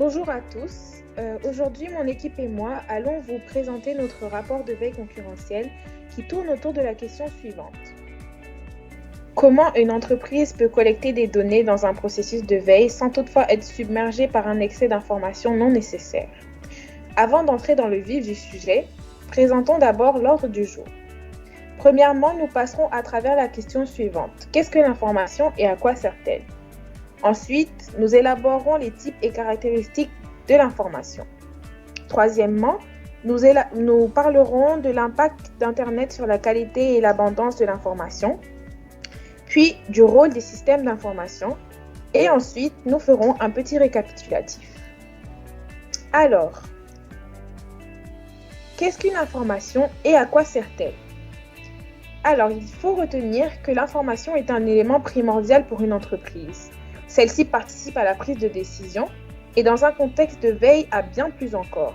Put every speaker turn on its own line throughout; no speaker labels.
Bonjour à tous. Aujourd'hui, mon équipe et moi allons vous présenter notre rapport de veille concurrentielle qui tourne autour de la question suivante. Comment une entreprise peut collecter des données dans un processus de veille sans toutefois être submergée par un excès d'informations non nécessaires? Avant d'entrer dans le vif du sujet, présentons d'abord l'ordre du jour. Premièrement, nous passerons à travers la question suivante. Qu'est-ce que l'information et à quoi sert-elle? Ensuite, nous élaborerons les types et caractéristiques de l'information. Troisièmement, nous parlerons de l'impact d'Internet sur la qualité et l'abondance de l'information, puis du rôle des systèmes d'information, et ensuite, nous ferons un petit récapitulatif. Alors, qu'est-ce qu'une information et à quoi sert-elle? Alors, il faut retenir que l'information est un élément primordial pour une entreprise. Celle-ci participe à la prise de décision et dans un contexte de veille à bien plus encore.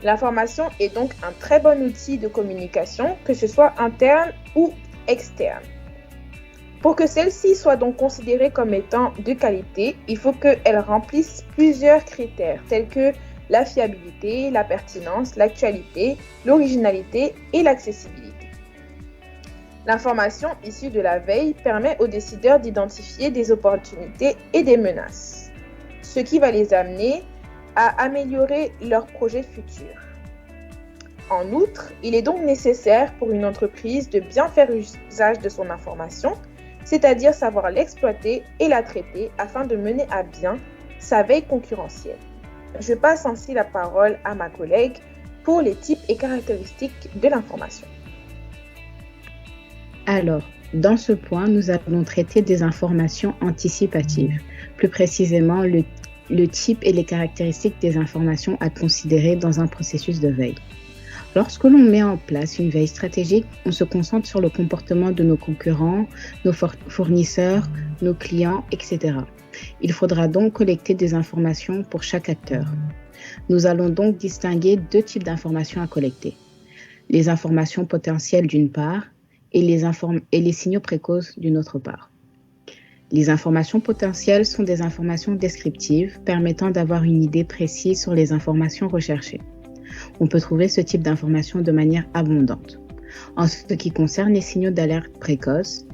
L'information est donc un très bon outil de communication, que ce soit interne ou externe. Pour que celle-ci soit donc considérée comme étant de qualité, il faut qu'elle remplisse plusieurs critères tels que la fiabilité, la pertinence, l'actualité, l'originalité et l'accessibilité. L'information issue de la veille permet aux décideurs d'identifier des opportunités et des menaces, ce qui va les amener à améliorer leurs projets futurs. En outre, il est donc nécessaire pour une entreprise de bien faire usage de son information, c'est-à-dire savoir l'exploiter et la traiter afin de mener à bien sa veille concurrentielle. Je passe ainsi la parole à ma collègue pour les types et caractéristiques de l'information.
Alors, dans ce point, nous allons traiter des informations anticipatives, plus précisément le type et les caractéristiques des informations à considérer dans un processus de veille. Lorsque l'on met en place une veille stratégique, on se concentre sur le comportement de nos concurrents, nos fournisseurs, nos clients, etc. Il faudra donc collecter des informations pour chaque acteur. Nous allons donc distinguer deux types d'informations à collecter. Les informations potentielles d'une part, et les signaux précoces d'une autre part. Les informations potentielles sont des informations descriptives permettant d'avoir une idée précise sur les informations recherchées. On peut trouver ce type d'informations de manière abondante. En ce qui concerne les signaux d'alerte précoce,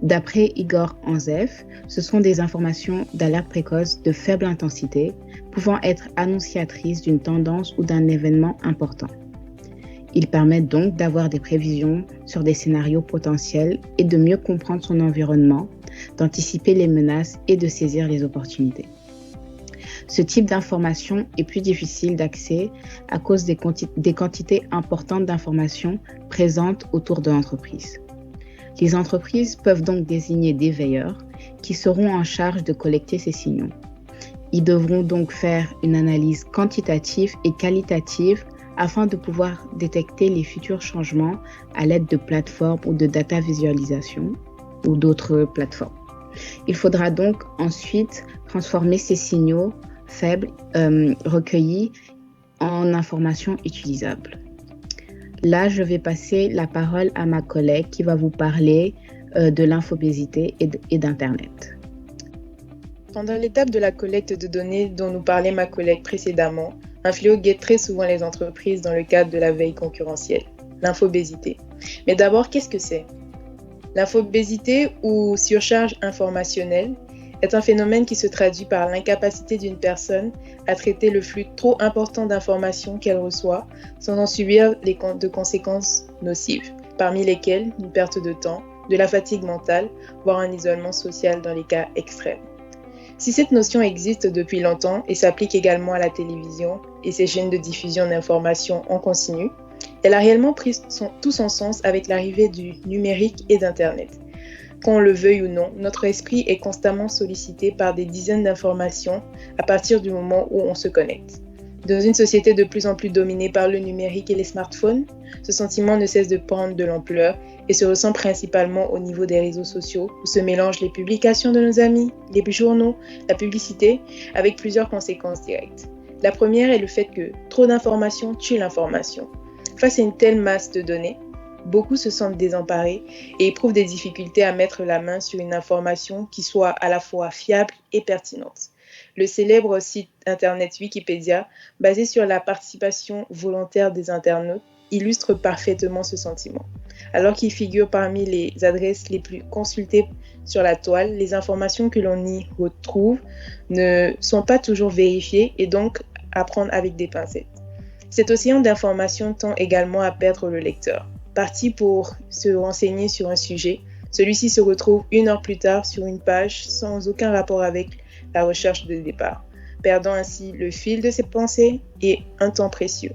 d'après Igor Anzev, ce sont des informations d'alerte précoce de faible intensité, pouvant être annonciatrices d'une tendance ou d'un événement important. Ils permettent donc d'avoir des prévisions sur des scénarios potentiels et de mieux comprendre son environnement, d'anticiper les menaces et de saisir les opportunités. Ce type d'information est plus difficile d'accès à cause des quantités importantes d'informations présentes autour de l'entreprise. Les entreprises peuvent donc désigner des veilleurs qui seront en charge de collecter ces signaux. Ils devront donc faire une analyse quantitative et qualitative afin de pouvoir détecter les futurs changements à l'aide de plateformes ou de data visualisation ou d'autres plateformes. Il faudra donc ensuite transformer ces signaux faibles recueillis en informations utilisables. Là, je vais passer la parole à ma collègue qui va vous parler de l'infobésité et d'Internet.
Pendant l'étape de la collecte de données dont nous parlait ma collègue précédemment, un fléau guette très souvent les entreprises dans le cadre de la veille concurrentielle, l'infobésité. Mais d'abord, qu'est-ce que c'est? L'infobésité ou surcharge informationnelle est un phénomène qui se traduit par l'incapacité d'une personne à traiter le flux trop important d'informations qu'elle reçoit sans en subir de conséquences nocives, parmi lesquelles une perte de temps, de la fatigue mentale, voire un isolement social dans les cas extrêmes. Si cette notion existe depuis longtemps et s'applique également à la télévision et ses chaînes de diffusion d'informations en continu, elle a réellement pris tout son sens avec l'arrivée du numérique et d'Internet. Qu'on le veuille ou non, notre esprit est constamment sollicité par des dizaines d'informations à partir du moment où on se connecte. Dans une société de plus en plus dominée par le numérique et les smartphones, ce sentiment ne cesse de prendre de l'ampleur et se ressent principalement au niveau des réseaux sociaux où se mélangent les publications de nos amis, les journaux, la publicité, avec plusieurs conséquences directes. La première est le fait que trop d'informations tue l'information. Face à une telle masse de données, beaucoup se sentent désemparés et éprouvent des difficultés à mettre la main sur une information qui soit à la fois fiable et pertinente. Le célèbre site internet Wikipédia, basé sur la participation volontaire des internautes, illustre parfaitement ce sentiment. Alors qu'il figure parmi les adresses les plus consultées sur la toile, les informations que l'on y retrouve ne sont pas toujours vérifiées et donc à prendre avec des pincettes. Cet océan d'informations tend également à perdre le lecteur. Parti pour se renseigner sur un sujet, celui-ci se retrouve 1 heure plus tard sur une page sans aucun rapport avec la recherche de départ, perdant ainsi le fil de ses pensées et un temps précieux.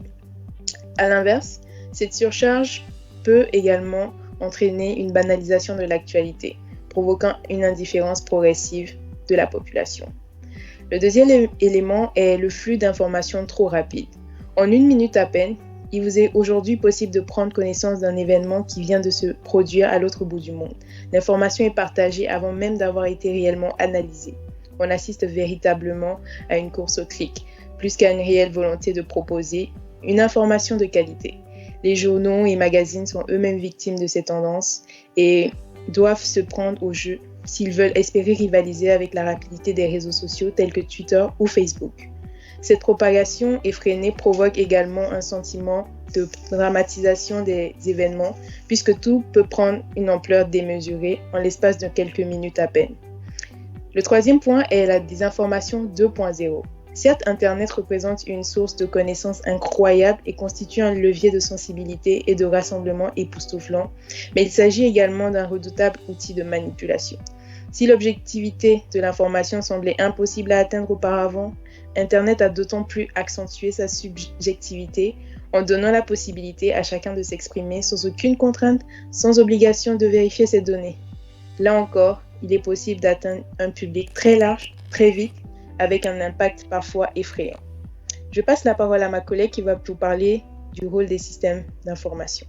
À l'inverse, cette surcharge peut également entraîner une banalisation de l'actualité, provoquant une indifférence progressive de la population. Le deuxième élément est le flux d'informations trop rapide. En 1 minute à peine, il vous est aujourd'hui possible de prendre connaissance d'un événement qui vient de se produire à l'autre bout du monde. L'information est partagée avant même d'avoir été réellement analysée. On assiste véritablement à une course au clic, plus qu'à une réelle volonté de proposer une information de qualité. Les journaux et magazines sont eux-mêmes victimes de ces tendances et doivent se prendre au jeu s'ils veulent espérer rivaliser avec la rapidité des réseaux sociaux tels que Twitter ou Facebook. Cette propagation effrénée provoque également un sentiment de dramatisation des événements puisque tout peut prendre une ampleur démesurée en l'espace de quelques minutes à peine. Le troisième point est la désinformation 2.0. Certes, Internet représente une source de connaissances incroyable et constitue un levier de sensibilité et de rassemblement époustouflant, mais il s'agit également d'un redoutable outil de manipulation. Si l'objectivité de l'information semblait impossible à atteindre auparavant, Internet a d'autant plus accentué sa subjectivité en donnant la possibilité à chacun de s'exprimer sans aucune contrainte, sans obligation de vérifier ses données. Là encore, il est possible d'atteindre un public très large, très vite, avec un impact parfois effrayant. Je passe la parole à ma collègue qui va vous parler du rôle des systèmes d'information.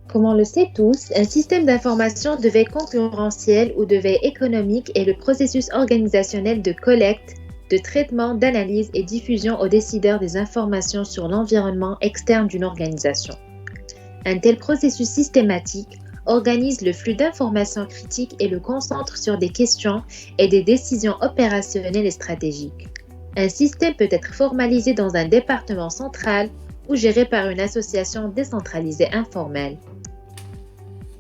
Comme on le sait tous, un système d'information de veille concurrentielle ou de veille économique est le processus organisationnel de collecte, de traitement, d'analyse et diffusion aux décideurs des informations sur l'environnement externe d'une organisation. Un tel processus systématique organise le flux d'informations critiques et le concentre sur des questions et des décisions opérationnelles et stratégiques. Un système peut être formalisé dans un département central ou géré par une association décentralisée informelle.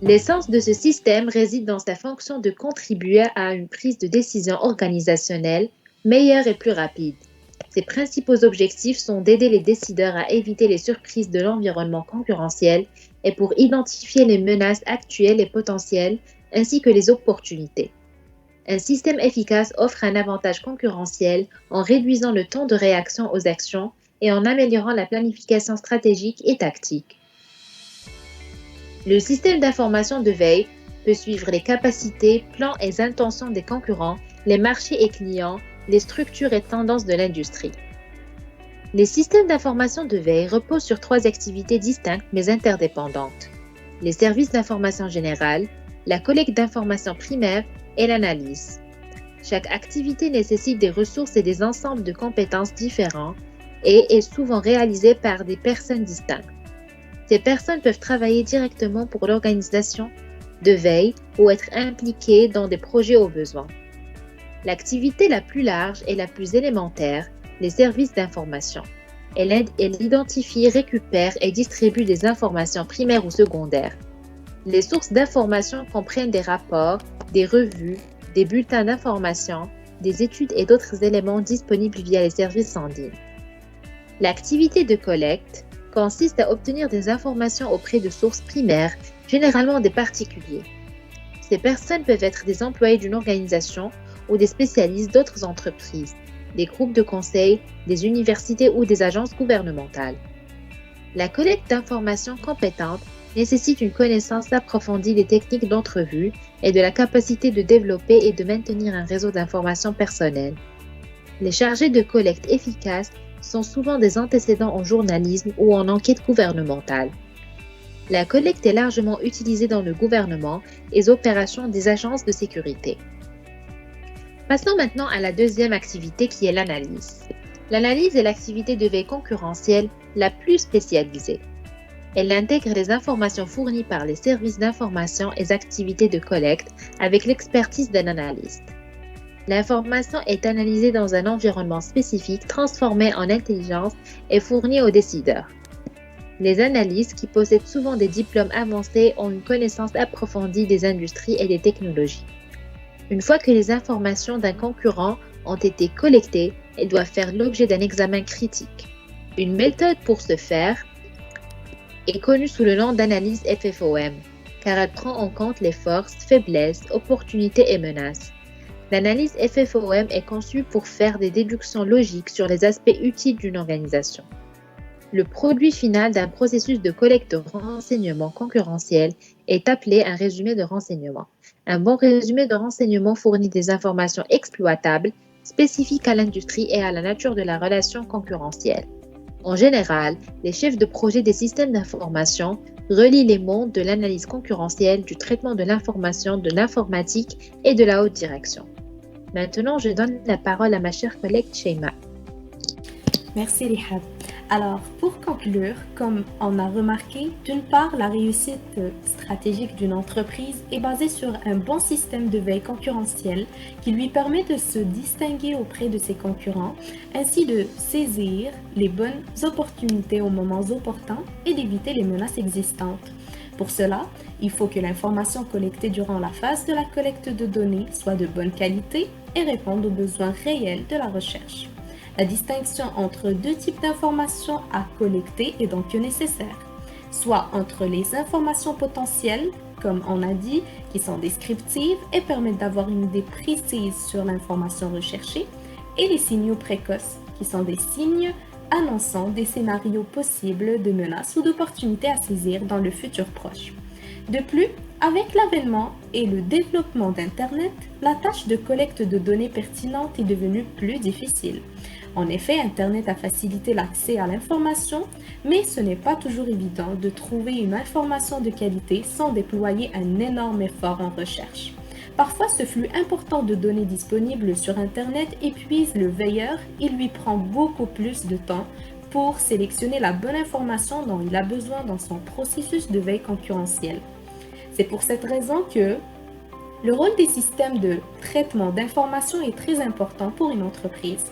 L'essence de ce système réside dans sa fonction de contribuer à une prise de décision organisationnelle meilleure et plus rapide. Ses principaux objectifs sont d'aider les décideurs à éviter les surprises de l'environnement concurrentiel et pour identifier les menaces actuelles et potentielles ainsi que les opportunités. Un système efficace offre un avantage concurrentiel en réduisant le temps de réaction aux actions et en améliorant la planification stratégique et tactique. Le système d'information de veille peut suivre les capacités, plans et intentions des concurrents, les marchés et clients, les structures et tendances de l'industrie. Les systèmes d'information de veille reposent sur 3 activités distinctes mais interdépendantes: les services d'information générale, la collecte d'informations primaires et l'analyse. Chaque activité nécessite des ressources et des ensembles de compétences différents et est souvent réalisée par des personnes distinctes. Ces personnes peuvent travailler directement pour l'organisation de veille ou être impliquées dans des projets au besoin. L'activité la plus large et la plus élémentaire, les services d'information. Elle identifie, récupère et distribue des informations primaires ou secondaires. Les sources d'informations comprennent des rapports, des revues, des bulletins d'information, des études et d'autres éléments disponibles via les services en ligne. L'activité de collecte consiste à obtenir des informations auprès de sources primaires, généralement des particuliers. Ces personnes peuvent être des employés d'une organisation ou des spécialistes d'autres entreprises, des groupes de conseil, des universités ou des agences gouvernementales. La collecte d'informations compétentes nécessite une connaissance approfondie des techniques d'entrevue et de la capacité de développer et de maintenir un réseau d'informations personnelles. Les chargés de collecte efficaces sont souvent des antécédents en journalisme ou en enquête gouvernementale. La collecte est largement utilisée dans le gouvernement et les opérations des agences de sécurité. Passons maintenant à la deuxième activité qui est l'analyse. L'analyse est l'activité de veille concurrentielle la plus spécialisée. Elle intègre les informations fournies par les services d'information et les activités de collecte avec l'expertise d'un analyste. L'information est analysée dans un environnement spécifique, transformée en intelligence et fournie aux décideurs. Les analystes, qui possèdent souvent des diplômes avancés, ont une connaissance approfondie des industries et des technologies. Une fois que les informations d'un concurrent ont été collectées, elles doivent faire l'objet d'un examen critique. Une méthode pour ce faire est connue sous le nom d'analyse FFOM, car elle prend en compte les forces, faiblesses, opportunités et menaces. L'analyse FFOM est conçue pour faire des déductions logiques sur les aspects utiles d'une organisation. Le produit final d'un processus de collecte de renseignements concurrentiels est appelé un résumé de renseignement. Un bon résumé de renseignement fournit des informations exploitables, spécifiques à l'industrie et à la nature de la relation concurrentielle. En général, les chefs de projet des systèmes d'information relient les mondes de l'analyse concurrentielle, du traitement de l'information, de l'informatique et de la haute direction. Maintenant, je donne la parole à ma chère collègue Sheima.
Merci Rihab. Alors, pour conclure, comme on a remarqué, d'une part, la réussite stratégique d'une entreprise est basée sur un bon système de veille concurrentielle qui lui permet de se distinguer auprès de ses concurrents, ainsi de saisir les bonnes opportunités aux moments opportuns et d'éviter les menaces existantes. Pour cela, il faut que l'information collectée durant la phase de la collecte de données soit de bonne qualité et réponde aux besoins réels de la recherche. La distinction entre deux types d'informations à collecter est donc nécessaire, soit entre les informations potentielles, comme on a dit, qui sont descriptives et permettent d'avoir une idée précise sur l'information recherchée, et les signaux précoces, qui sont des signes annonçant des scénarios possibles de menaces ou d'opportunités à saisir dans le futur proche. De plus, avec l'avènement et le développement d'Internet, la tâche de collecte de données pertinentes est devenue plus difficile. En effet, Internet a facilité l'accès à l'information, mais ce n'est pas toujours évident de trouver une information de qualité sans déployer un énorme effort en recherche. Parfois, ce flux important de données disponibles sur Internet épuise le veilleur et lui prend beaucoup plus de temps pour sélectionner la bonne information dont il a besoin dans son processus de veille concurrentielle. C'est pour cette raison que le rôle des systèmes de traitement d'information est très important pour une entreprise.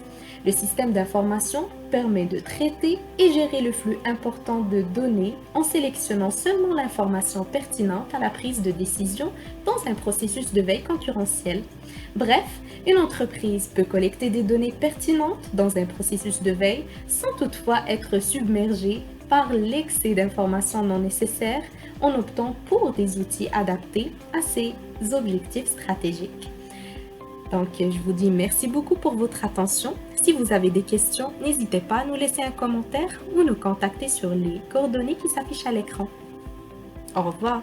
Le système d'information permet de traiter et gérer le flux important de données en sélectionnant seulement l'information pertinente à la prise de décision dans un processus de veille concurrentielle. Bref, une entreprise peut collecter des données pertinentes dans un processus de veille sans toutefois être submergée par l'excès d'informations non nécessaires en optant pour des outils adaptés à ces objectifs stratégiques. Donc, je vous dis merci beaucoup pour votre attention. Si vous avez des questions, n'hésitez pas à nous laisser un commentaire ou nous contacter sur les coordonnées qui s'affichent à l'écran. Au revoir.